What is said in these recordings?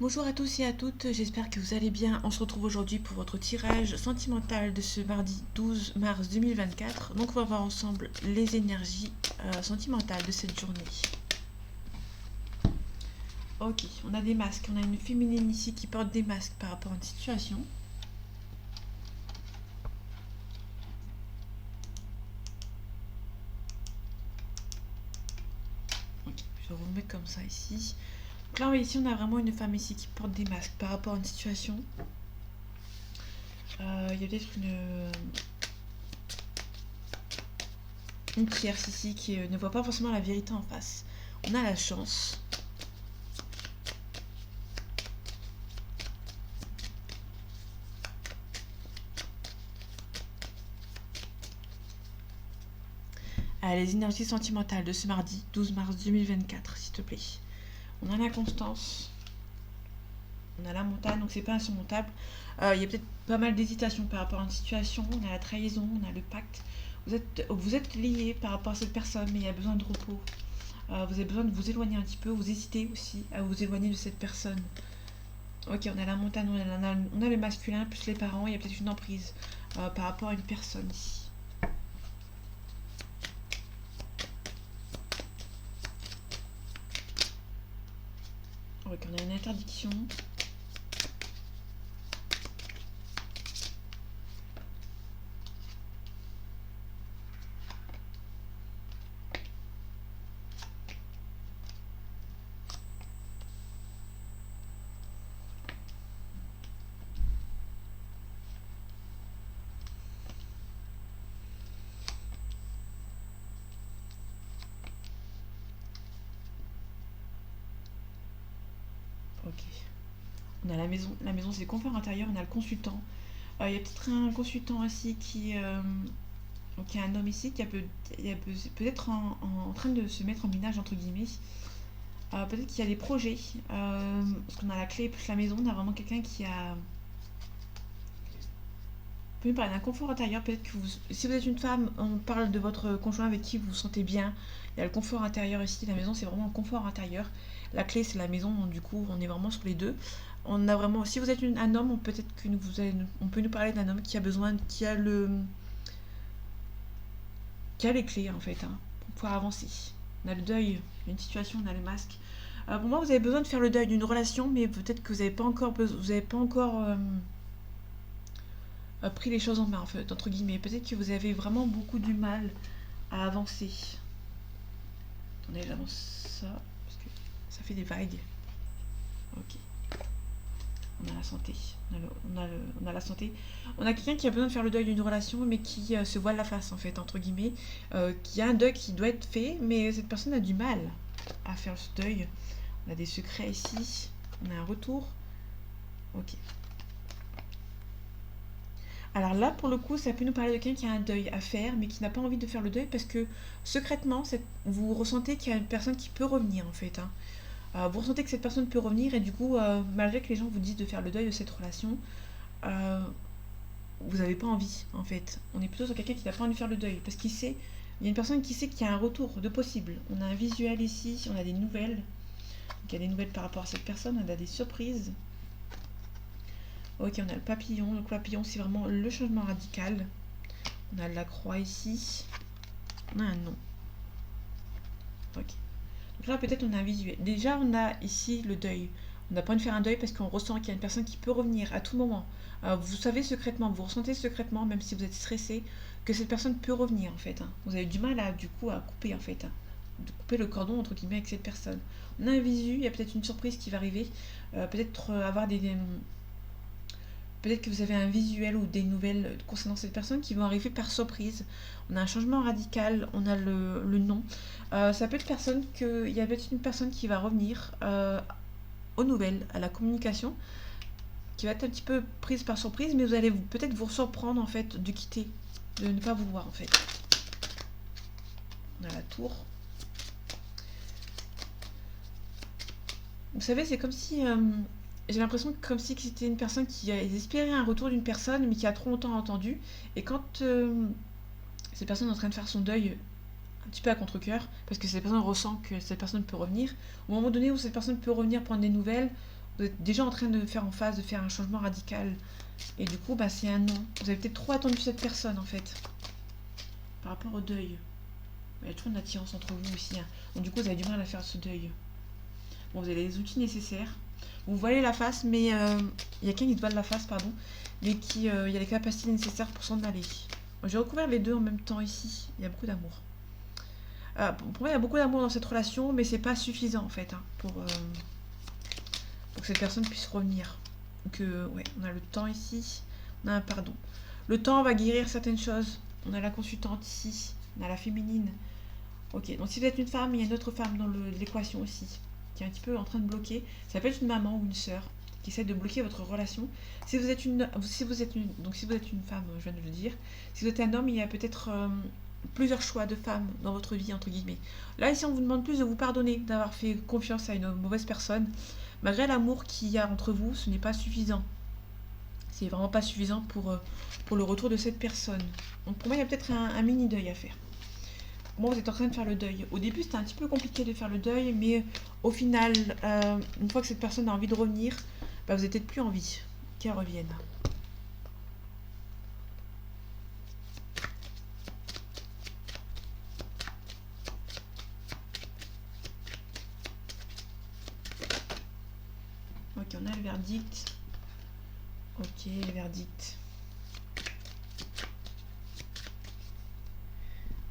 Bonjour à tous et à toutes, j'espère que vous allez bien. On se retrouve aujourd'hui pour votre tirage sentimental de ce mardi 12 mars 2024. Donc on va voir ensemble les énergies sentimentales de cette journée. Ok, on a des masques, on a une féminine ici qui porte des masques par rapport à une situation. Ok, je vais vous remettre comme ça ici. Donc là ici on a vraiment une femme ici qui porte des masques par rapport à une situation. Il y a peut-être une tierce ici qui ne voit pas forcément la vérité en face. On a la chance. Les énergies sentimentales de ce mardi 12 mars 2024, s'il te plaît. On a la constance, on a la montagne, donc c'est pas insurmontable. Il y a peut-être pas mal d'hésitation par rapport à une situation. On a la trahison, on a le pacte. Vous êtes liés par rapport à cette personne, mais il y a besoin de repos. Vous avez besoin de vous éloigner un petit peu. Vous hésitez aussi à vous éloigner de cette personne. Ok, on a la montagne, on a le masculin, plus les parents. Il y a peut-être une emprise par rapport à une personne ici. Ok, on a une interdiction. Ok. On a la maison. La maison, c'est le confort intérieur. On a le consultant. Il y a peut-être un consultant aussi donc il y a un homme ici qui peut-être en train de se mettre en minage, entre guillemets. Peut-être qu'il y a des projets. Parce qu'on a la clé plus la maison. On a vraiment quelqu'un qui a. On peut nous parler d'un confort intérieur. Peut-être que si vous êtes une femme, on parle de votre conjoint avec qui vous vous sentez bien. Il y a le confort intérieur ici. La maison, c'est vraiment un confort intérieur. La clé, c'est la maison. Donc, du coup, on est vraiment sur les deux. On a vraiment. Si vous êtes un homme, peut-être que on peut nous parler d'un homme qui a besoin, qui a les clés en fait, pour pouvoir avancer. On a le deuil, il y a une situation, on a le masque. Pour moi, vous avez besoin de faire le deuil d'une relation, mais peut-être que vous n'avez pas encore pris les choses en main, en fait, entre guillemets. Peut-être que vous avez vraiment beaucoup du mal à avancer. Attendez, j'avance ça, parce que ça fait des vagues. Ok. On a la santé. On a la santé. On a quelqu'un qui a besoin de faire le deuil d'une relation, mais qui se voile la face, en fait, entre guillemets. Qui a un deuil qui doit être fait, mais cette personne a du mal à faire ce deuil. On a des secrets ici. On a un retour. Ok. Alors là, pour le coup, ça peut nous parler de quelqu'un qui a un deuil à faire, mais qui n'a pas envie de faire le deuil parce que secrètement, vous ressentez qu'il y a une personne qui peut revenir, en fait. Vous ressentez que cette personne peut revenir et du coup, malgré que les gens vous disent de faire le deuil de cette relation, euh, vous n'avez pas envie, en fait. On est plutôt sur quelqu'un qui n'a pas envie de faire le deuil parce qu'il sait, il y a une personne qui sait qu'il y a un retour de possible. On a un visuel ici, on a des nouvelles. Donc il y a des nouvelles par rapport à cette personne, on a des surprises. Ok, on a le papillon. Donc le papillon, c'est vraiment le changement radical. On a la croix ici. On a un nom. Ok. Donc là, peut-être on a un visuel. Déjà, on a ici le deuil. On n'a pas envie de faire un deuil parce qu'on ressent qu'il y a une personne qui peut revenir à tout moment. Vous savez secrètement, vous ressentez secrètement, même si vous êtes stressé, que cette personne peut revenir en fait. Vous avez du mal du coup à couper en fait. De couper le cordon entre guillemets avec cette personne. On a un visu, il y a peut-être une surprise qui va arriver. Peut-être avoir peut-être que vous avez un visuel ou des nouvelles concernant cette personne qui vont arriver par surprise. On a un changement radical, on a le nom. Ça peut être il y a peut-être une personne qui va revenir aux nouvelles, à la communication, qui va être un petit peu prise par surprise, mais vous allez peut-être vous surprendre en fait de quitter, de ne pas vous voir en fait. On a la tour. Vous savez, c'est comme si j'ai l'impression comme si c'était une personne qui espérait un retour d'une personne, mais qui a trop longtemps entendu. Et quand cette personne est en train de faire son deuil un petit peu à contre-cœur, parce que cette personne ressent que cette personne peut revenir, au moment donné où cette personne peut revenir prendre des nouvelles, Vous êtes déjà en train de faire en phase, de faire un changement radical. Et du coup, bah, c'est un non. Vous avez peut-être trop attendu cette personne, en fait. Par rapport au deuil. Il y a toujours une attirance entre vous aussi, hein. Donc du coup, vous avez du mal à faire ce deuil. Bon, vous avez les outils nécessaires. Vous voilez la face, mais il y a quelqu'un qui se voile la face, pardon. Mais qui, il y a les capacités nécessaires pour s'en aller. J'ai recouvert les deux en même temps ici. Il y a beaucoup d'amour. Pour moi, il y a beaucoup d'amour dans cette relation, mais c'est pas suffisant en fait, hein, pour que cette personne puisse revenir. Donc, ouais, on a le temps ici, on a un pardon. Le temps va guérir certaines choses. On a la consultante ici, on a la féminine. Ok, donc si vous êtes une femme, il y a une autre femme dans l'équation aussi, qui est un petit peu en train de bloquer. Ça peut être une maman ou une sœur qui essaie de bloquer votre relation. Si vous êtes une femme, je viens de le dire. Si vous êtes un homme, il y a peut-être plusieurs choix de femmes dans votre vie, entre guillemets. Là, ici, on vous demande plus de vous pardonner, d'avoir fait confiance à une mauvaise personne. Malgré l'amour qu'il y a entre vous, ce n'est pas suffisant. C'est vraiment pas suffisant pour le retour de cette personne. Donc pour moi, il y a peut-être un mini deuil à faire. Moi, vous êtes en train de faire le deuil. Au début, c'était un petit peu compliqué de faire le deuil, mais au final, une fois que cette personne a envie de revenir, bah, vous n'avez peut-être plus envie qu'elle revienne. Ok, on a le verdict. Ok, le verdict.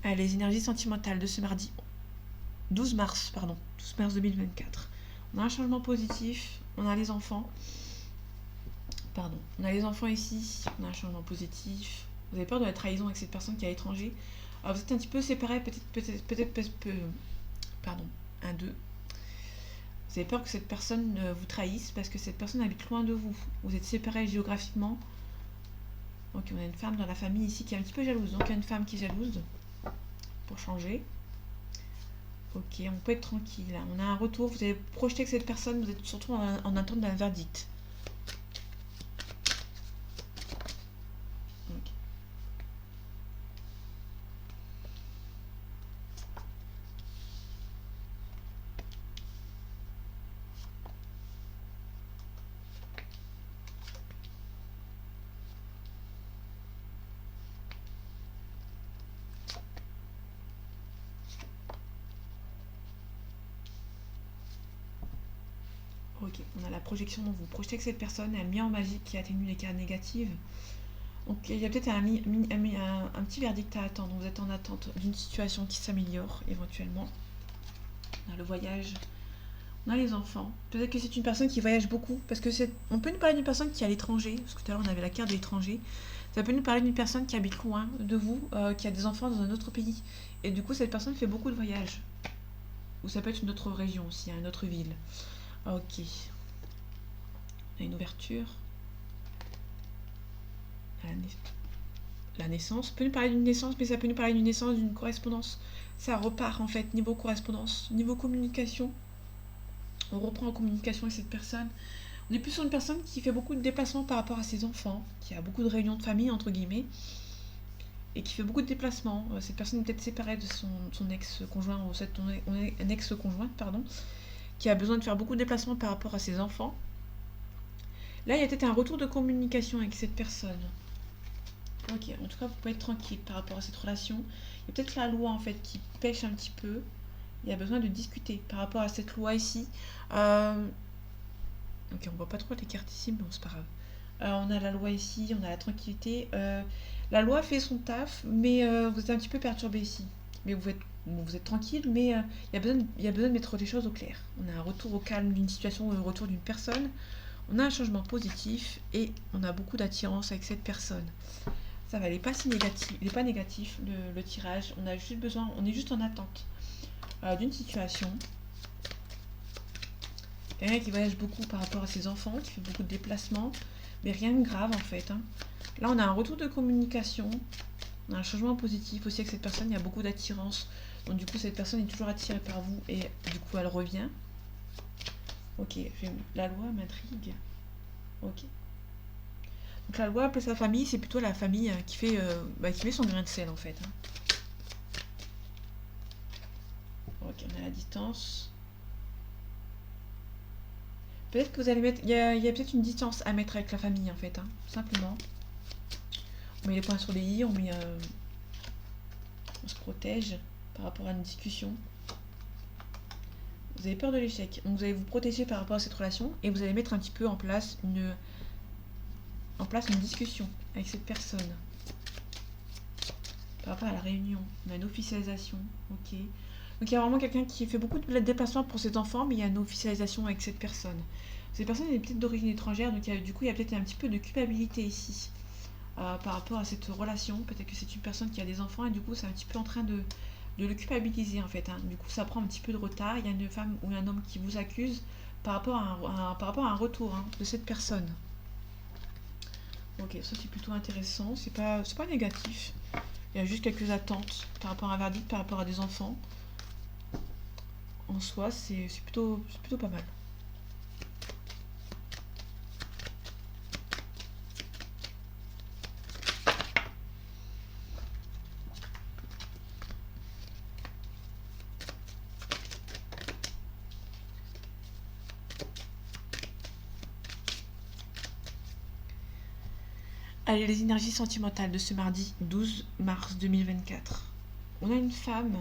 Ah, les énergies sentimentales de ce mardi 12 mars 2024. On a un changement positif, on a les enfants. Pardon, on a les enfants ici, on a un changement positif. Vous avez peur de la trahison avec cette personne qui est à l'étranger. Alors vous êtes un petit peu séparés, pardon, un, deux. Vous avez peur que cette personne vous trahisse parce que cette personne habite loin de vous. Vous êtes séparés géographiquement. Donc on a une femme dans la famille ici qui est un petit peu jalouse. Donc il y a une femme qui est jalouse. Pour changer. Ok, on peut être tranquille. On a un retour. Vous avez projeté que cette personne, vous êtes surtout en attente d'un verdict. Ok. Ok, on a la projection dont vous projetez que cette personne a mis en magique qui atténue les cartes négatives. Donc il y a peut-être un petit verdict à attendre. Vous êtes en attente d'une situation qui s'améliore éventuellement. On a le voyage, on a les enfants. Peut-être que c'est une personne qui voyage beaucoup. Parce que on peut nous parler d'une personne qui est à l'étranger. Parce que tout à l'heure on avait la carte de l'étranger. Ça peut nous parler d'une personne qui habite loin de vous, qui a des enfants dans un autre pays. Et du coup cette personne fait beaucoup de voyages. Ou ça peut être une autre région aussi, une autre ville. Ok. On a une ouverture. La naissance. Ça peut nous parler d'une naissance, mais ça peut nous parler d'une naissance, d'une correspondance. Ça repart en fait, niveau correspondance, niveau communication. On reprend en communication avec cette personne. On est plus sur une personne qui fait beaucoup de déplacements par rapport à ses enfants, qui a beaucoup de réunions de famille, entre guillemets, et qui fait beaucoup de déplacements. Cette personne est peut-être séparée de son ex-conjoint, ou un ex-conjointe, pardon, qui a besoin de faire beaucoup de déplacements par rapport à ses enfants. Là, il y a peut-être un retour de communication avec cette personne. Ok, en tout cas, vous pouvez être tranquille par rapport à cette relation. Il y a peut-être la loi, en fait, qui pêche un petit peu. Il y a besoin de discuter par rapport à cette loi ici. Ok, on voit pas trop les cartes ici, mais bon, c'est pas grave. On a la loi ici, on a la tranquillité. La loi fait son taf, mais vous êtes un petit peu perturbé ici. Mais vous êtes tranquille, mais il y a besoin de mettre les choses au clair. On a un retour au calme d'une situation, un retour d'une personne. On a un changement positif et on a beaucoup d'attirance avec cette personne. Ça va, il n'est pas si négatif, il n'est pas négatif le tirage. On est juste en attente d'une situation. Quelqu'un qui voyage beaucoup par rapport à ses enfants, qui fait beaucoup de déplacements, mais rien de grave en fait. Hein. Là, on a un retour de communication, on a un changement positif aussi avec cette personne, il y a beaucoup d'attirance. Donc du coup, cette personne est toujours attirée par vous et du coup, elle revient. Ok, la loi m'intrigue. Ok. Donc la loi après sa famille, c'est plutôt la famille qui met son grain de sel en fait. Hein. Ok, on a la distance. Peut-être que vous allez mettre... il y a peut-être une distance à mettre avec la famille, en fait, hein, simplement. On met les points sur les i, on se protège par rapport à une discussion. Vous avez peur de l'échec, donc vous allez vous protéger par rapport à cette relation et vous allez mettre un petit peu en place une discussion avec cette personne. Par rapport à la réunion, on a une officialisation, ok. Donc il y a vraiment quelqu'un qui fait beaucoup de déplacements pour ses enfants, mais il y a une officialisation avec cette personne. Cette personne est peut-être d'origine étrangère, donc du coup il y a peut-être un petit peu de culpabilité ici par rapport à cette relation. Peut-être que c'est une personne qui a des enfants et du coup c'est un petit peu en train de le culpabiliser en fait, hein. Du coup ça prend un petit peu de retard, il y a une femme ou un homme qui vous accuse par rapport à un retour, hein, de cette personne. Ok, ça c'est plutôt intéressant, c'est pas négatif. Il y a juste quelques attentes par rapport à un verdict, par rapport à des enfants. En soi, c'est plutôt pas mal. Allez, les énergies sentimentales de ce mardi 12 mars 2024. On a une femme,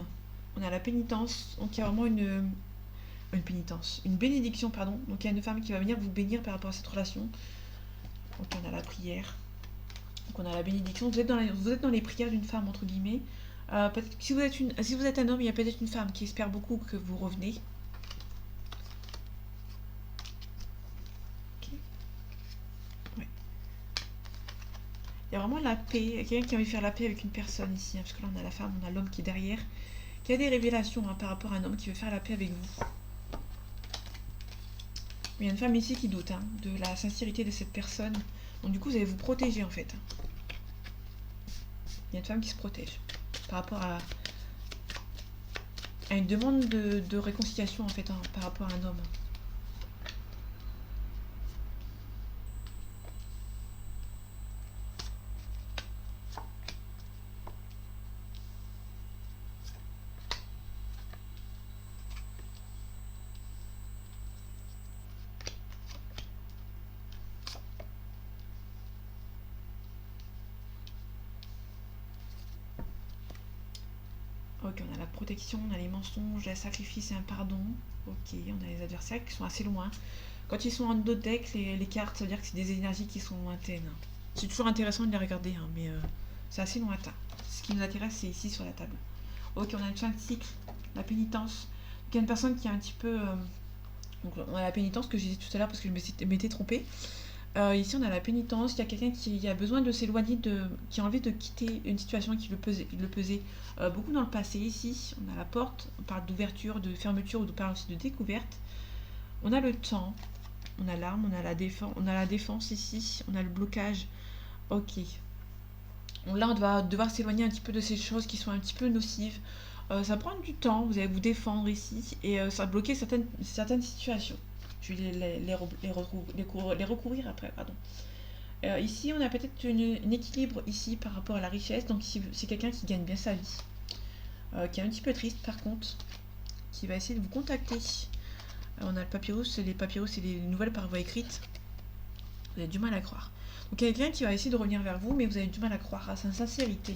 on a la pénitence, donc il y a vraiment une bénédiction, pardon. Donc il y a une femme qui va venir vous bénir par rapport à cette relation. Donc on a la prière, donc on a la bénédiction. Vous êtes dans les prières d'une femme, entre guillemets. Peut-être que si vous êtes un homme, il y a peut-être une femme qui espère beaucoup que vous revenez. Okay. Ouais. Il y a vraiment la paix, quelqu'un qui a envie de faire la paix avec une personne ici, hein, parce que là on a la femme, on a l'homme qui est derrière, qui a des révélations, hein, par rapport à un homme qui veut faire la paix avec vous. Il y a une femme ici qui doute, hein, de la sincérité de cette personne. Donc du coup, vous allez vous protéger en fait. Il y a une femme qui se protège par rapport à une demande de réconciliation en fait, hein, par rapport à un homme. Ok, on a la protection, on a les mensonges, le sacrifice et un pardon. Ok, on a les adversaires qui sont assez loin. Quand ils sont en dos de deck, les cartes, ça veut dire que c'est des énergies qui sont lointaines. C'est toujours intéressant de les regarder, hein, mais c'est assez lointain. Ce qui nous intéresse, c'est ici sur la table. Ok, on a une fin de cycle, la pénitence. Donc il y a une personne qui est un petit peu... donc on a la pénitence que j'ai dit tout à l'heure parce que je m'étais trompée. Ici on a la pénitence, il y a quelqu'un qui a besoin de s'éloigner, qui a envie de quitter une situation qui le pesait beaucoup dans le passé. Ici on a la porte, on parle d'ouverture, de fermeture, ou on parle aussi de découverte. On a le temps, on a l'arme, on a la défense ici, on a le blocage. Ok. Donc là on va devoir s'éloigner un petit peu de ces choses qui sont un petit peu nocives. Ça prend du temps, vous allez vous défendre ici et ça va bloquer certaines situations. Je vais les recourir après, pardon. Ici, on a peut-être un équilibre ici par rapport à la richesse. Donc ici, c'est quelqu'un qui gagne bien sa vie, qui est un petit peu triste par contre, qui va essayer de vous contacter. On a le papyrus, les papyrus, c'est les nouvelles par voie écrite. Vous avez du mal à croire. Donc il y a quelqu'un qui va essayer de revenir vers vous, mais vous avez du mal à croire à sa sincérité.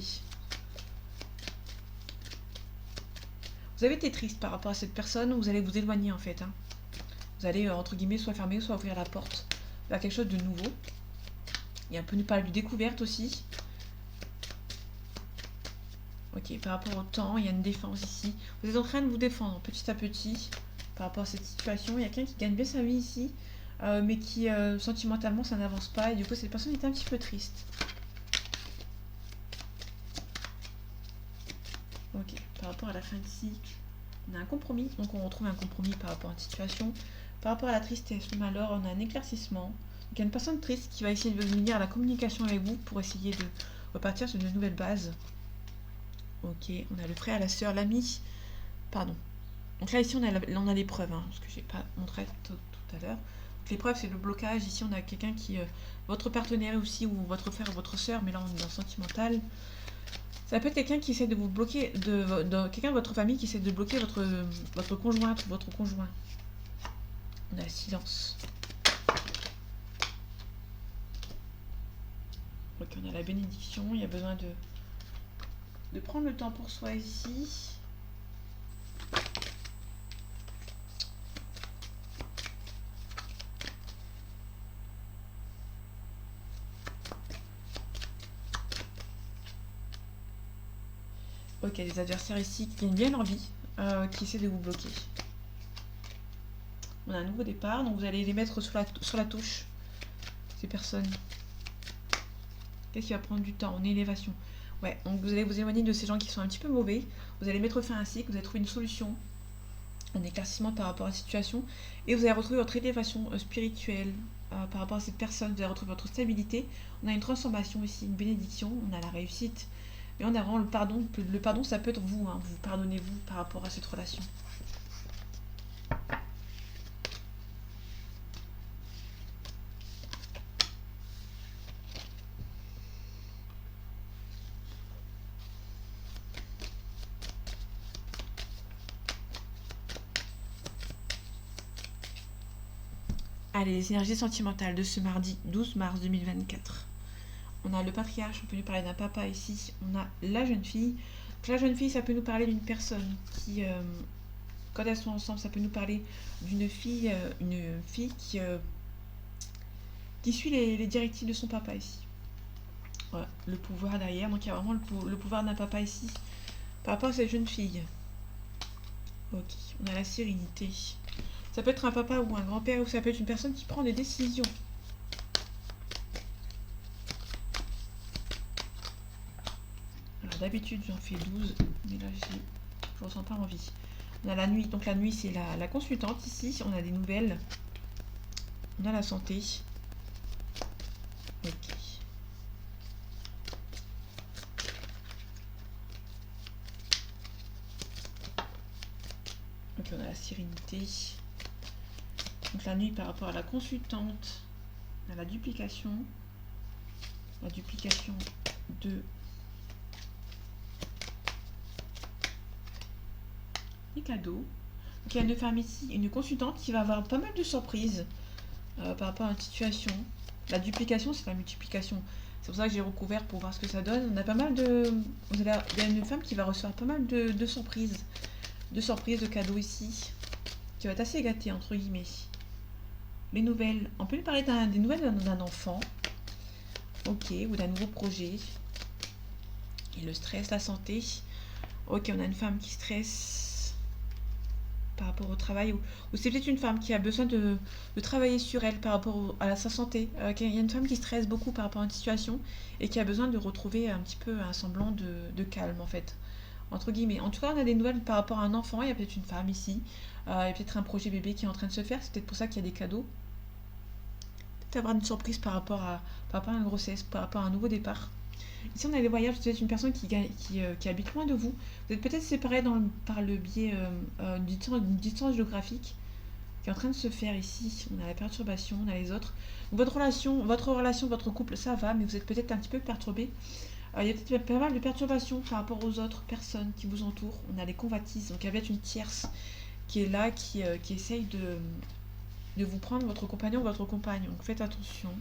Vous avez été triste par rapport à cette personne, vous allez vous éloigner en fait, hein. Vous allez, entre guillemets, soit fermer, soit ouvrir la porte vers quelque chose de nouveau. Il y a un peu une période de découverte aussi. Ok, par rapport au temps, il y a une défense ici. Vous êtes en train de vous défendre petit à petit par rapport à cette situation. Il y a quelqu'un qui gagne bien sa vie ici, mais qui, sentimentalement, ça n'avance pas. Et du coup, cette personne est un petit peu triste. Ok, par rapport à la fin de cycle, on a un compromis. Donc on retrouve un compromis par rapport à une situation. Par rapport à la tristesse, le malheur, on a un éclaircissement. Donc il y a une personne triste qui va essayer de venir à la communication avec vous pour essayer de repartir sur de nouvelles bases. Ok, on a le frère, la sœur, l'ami. Pardon. Donc là, ici, on a l'épreuve, hein, ce que j'ai pas montré tout à l'heure. L'épreuve, c'est le blocage. Ici, on a quelqu'un qui... votre partenaire aussi, ou votre frère ou votre sœur, mais là, on est dans le sentimental. Ça peut être quelqu'un qui essaie de vous bloquer, quelqu'un de votre famille qui essaie de bloquer votre conjointe ou votre conjoint. On a le silence. Ok, on a la bénédiction, il y a besoin de prendre le temps pour soi ici. Ok, les adversaires ici qui gagnent bien leur vie, qui essaient de vous bloquer. On a un nouveau départ, donc vous allez les mettre sur la touche, ces personnes. Qu'est-ce qui va prendre du temps? En élévation. Ouais, donc vous allez vous éloigner de ces gens qui sont un petit peu mauvais. Vous allez mettre fin à un cycle, vous allez trouver une solution, un éclaircissement par rapport à la situation. Et vous allez retrouver votre élévation spirituelle par rapport à cette personne. Vous allez retrouver votre stabilité. On a une transformation ici, une bénédiction. On a la réussite. Mais on a vraiment le pardon. Le pardon, ça peut être vous. Hein, vous pardonnez-vous par rapport à cette relation. Allez, les énergies sentimentales de ce mardi 12 mars 2024. On a le patriarche, on peut nous parler d'un papa ici. On a la jeune fille. Donc, la jeune fille, ça peut nous parler d'une personne qui, quand elles sont ensemble, ça peut nous parler d'une fille, une fille qui suit les directives de son papa ici. Voilà, le pouvoir derrière. Donc il y a vraiment le pouvoir d'un papa ici par rapport à cette jeune fille. Ok, on a la sérénité. Ça peut être un papa ou un grand-père, ou ça peut être une personne qui prend des décisions. Alors d'habitude j'en fais 12, mais là je ressens pas envie. On a la nuit, donc la nuit c'est la consultante ici, on a des nouvelles. On a la santé. Ok. Donc on a la sérénité. Donc la nuit par rapport à la consultante, on a la duplication de les cadeaux. Donc il y a une femme ici, une consultante qui va avoir pas mal de surprises par rapport à une situation. La duplication, c'est la multiplication. C'est pour ça que j'ai recouvert pour voir ce que ça donne. On a pas mal de... Il y a une femme qui va recevoir pas mal de surprises. De cadeaux ici. Qui va être assez gâtée, entre guillemets. Les nouvelles. On peut lui parler des nouvelles d'un enfant. Ok, ou d'un nouveau projet. Et le stress, la santé. Ok, on a une femme qui stresse par rapport au travail. Ou c'est peut-être une femme qui a besoin de travailler sur elle par rapport à sa santé. Il y a une femme qui stresse beaucoup par rapport à une situation et qui a besoin de retrouver un petit peu un semblant de calme en fait. Entre guillemets. En tout cas, on a des nouvelles par rapport à un enfant. Il y a peut-être une femme ici. Il y a peut-être un projet bébé qui est en train de se faire. C'est peut-être pour ça qu'il y a des cadeaux. Peut-être avoir une surprise par rapport à une grossesse, par rapport à un nouveau départ. Ici, on a les voyages. C'est une personne qui habite loin de vous. Vous êtes peut-être séparés par le biais d'une distance géographique qui est en train de se faire ici. On a la perturbation, on a les autres. Donc, votre relation, votre couple, ça va, mais vous êtes peut-être un petit peu perturbé. Il y a peut-être pas mal de perturbations par rapport aux autres personnes qui vous entourent. On a les convoitises, donc il y a peut-être une tierce qui est là, qui essaye de vous prendre votre compagnon ou votre compagne. Donc faites attention.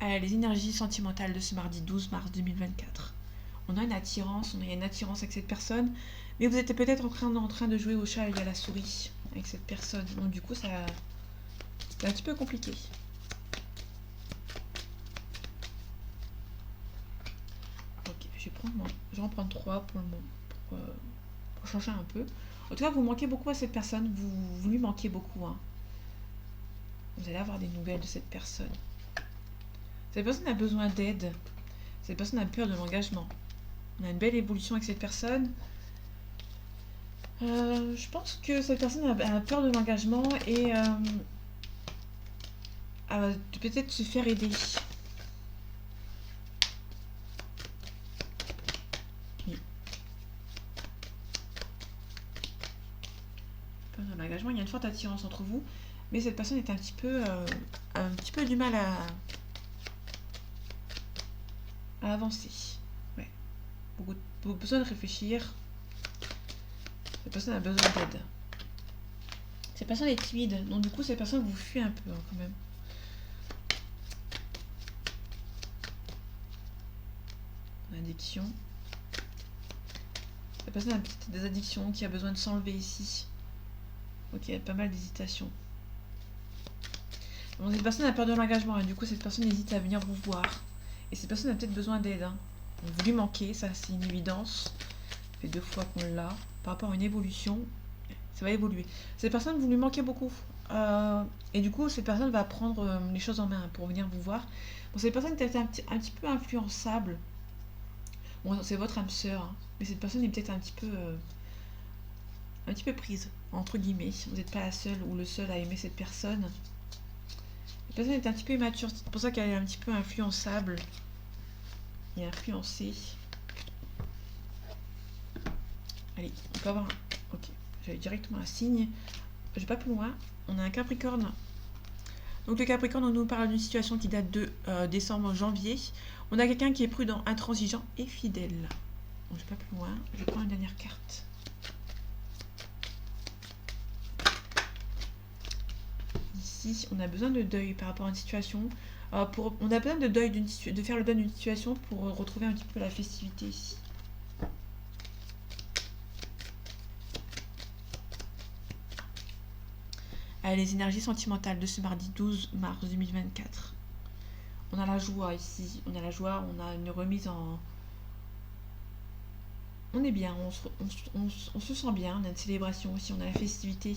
Les énergies sentimentales de ce mardi 12 mars 2024. On a une attirance, il y a une attirance avec cette personne, mais vous êtes peut-être en train de jouer au chat et à la souris avec cette personne. Donc du coup, c'est un petit peu compliqué. Ok, je vais en prendre 3 pour le moment, pour changer un peu. En tout cas, vous manquez beaucoup à cette personne, vous lui manquez beaucoup. Hein. Vous allez avoir des nouvelles de cette personne. Cette personne a besoin d'aide. Cette personne a peur de l'engagement. On a une belle évolution avec cette personne. Je pense que cette personne a peur de l'engagement et va peut-être se faire aider. Oui. Peur de l'engagement, il y a une forte attirance entre vous, mais cette personne est un petit peu du mal à avancer. Ouais. Beaucoup besoin de réfléchir. Cette personne a besoin d'aide. Cette personne est timide, donc du coup cette personne vous fuit un peu hein, quand même. Addiction. Cette personne a peut-être des addictions qui a besoin de s'enlever ici. Ok, il y a pas mal d'hésitation. Bon, cette personne a peur de l'engagement et du coup cette personne hésite à venir vous voir. Et cette personne a peut-être besoin d'aide. Hein. Vous lui manquez, ça c'est une évidence. Ça fait 2 fois qu'on l'a. Par rapport à une évolution, ça va évoluer. Cette personne, vous lui manquez beaucoup. Et du coup, cette personne va prendre les choses en main pour venir vous voir. Bon, cette personne est peut-être un petit peu influençable. Bon, c'est votre âme sœur, hein, mais cette personne est peut-être un petit peu prise, entre guillemets. Vous n'êtes pas la seule ou le seul à aimer cette personne. Cette personne est un petit peu immature, c'est pour ça qu'elle est un petit peu influençable et influencée. Allez, on peut avoir un... Ok, j'avais directement un signe. Je vais pas plus loin. On a un Capricorne. Donc le Capricorne, on nous parle d'une situation qui date de décembre-janvier. On a quelqu'un qui est prudent, intransigeant et fidèle. Donc, je vais pas plus loin. Je prends une dernière carte. Ici, on a besoin de deuil par rapport à une situation. On a besoin de deuil de faire le deuil d'une situation pour retrouver un petit peu la festivité ici. Les énergies sentimentales de ce mardi 12 mars 2024. On a la joie ici, on a la joie, on a une remise en... On est bien, on se sent bien, on a une célébration aussi, on a la festivité.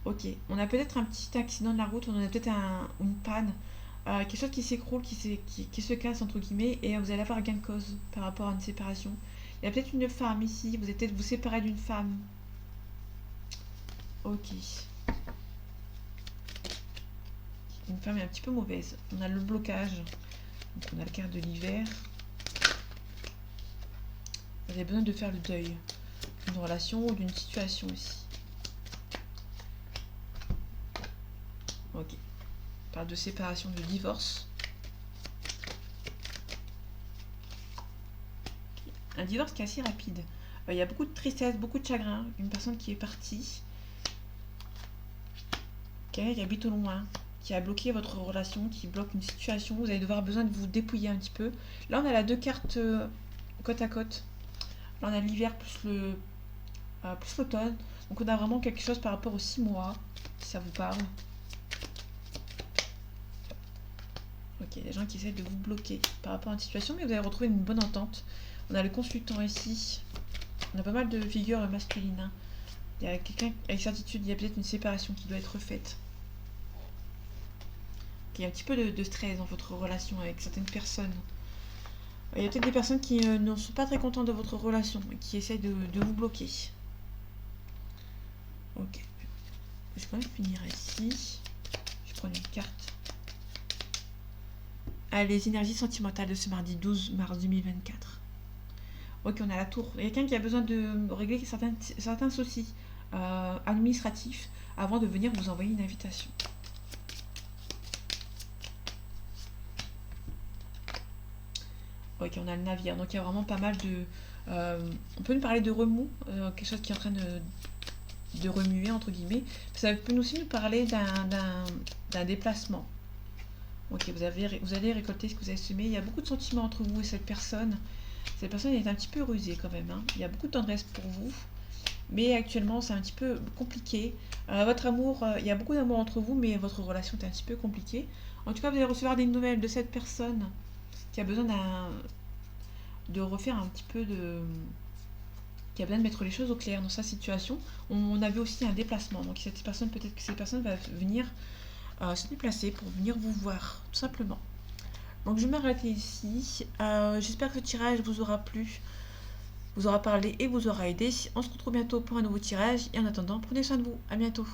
Ok, on a peut-être un petit accident de la route, on a peut-être une panne, quelque chose qui s'écroule, qui se casse entre guillemets, et vous allez avoir gain de cause par rapport à une séparation. Il y a peut-être une femme ici, vous allez peut-être vous séparer d'une femme. Ok. Une femme est un petit peu mauvaise. On a le blocage. Donc on a la carte de l'hiver. Vous avez besoin de faire le deuil d'une relation ou d'une situation ici. Ok. On parle de séparation, de divorce. Okay. Un divorce qui est assez rapide. Il y a beaucoup de tristesse, beaucoup de chagrin. Une personne qui est partie. Quelqu'un qui habite au loin. Qui a bloqué votre relation, qui bloque une situation, vous allez devoir besoin de vous dépouiller un petit peu. Là, on a la 2 cartes côte à côte. Là, on a l'hiver plus l'automne. Donc, on a vraiment quelque chose par rapport aux 6 mois, si ça vous parle. Ok, il y a des gens qui essaient de vous bloquer par rapport à une situation, mais vous allez retrouver une bonne entente. On a le consultant ici. On a pas mal de figures masculines. Hein. Il y a quelqu'un, avec certitude, il y a peut-être une séparation qui doit être faite. Il y a un petit peu de stress dans votre relation avec certaines personnes. Il y a peut-être des personnes qui ne sont pas très contentes de votre relation et qui essayent de vous bloquer. Ok. Je vais quand même finir ici. Je vais prendre une carte. Les énergies sentimentales de ce mardi 12 mars 2024. Ok, on a la tour. Il y a quelqu'un qui a besoin de régler certains soucis administratifs avant de venir vous envoyer une invitation. Ok, on a le navire, donc il y a vraiment pas mal de... on peut nous parler de remous, quelque chose qui est en train de remuer, entre guillemets. Ça peut aussi nous parler d'un déplacement. Ok, vous allez récolter ce que vous avez semé. Il y a beaucoup de sentiments entre vous et cette personne. Cette personne est un petit peu rusée quand même. Hein. Il y a beaucoup de tendresse pour vous. Mais actuellement, c'est un petit peu compliqué. Votre amour, il y a beaucoup d'amour entre vous, mais votre relation est un petit peu compliquée. En tout cas, vous allez recevoir des nouvelles de cette personne qui a besoin de refaire un petit peu qui a besoin de mettre les choses au clair dans sa situation. On avait aussi un déplacement, donc peut-être que cette personne va venir se déplacer pour venir vous voir, tout simplement. Donc je vais m'arrêter ici. J'espère que ce tirage vous aura plu, vous aura parlé et vous aura aidé. On se retrouve bientôt pour un nouveau tirage, et en attendant, prenez soin de vous. À bientôt.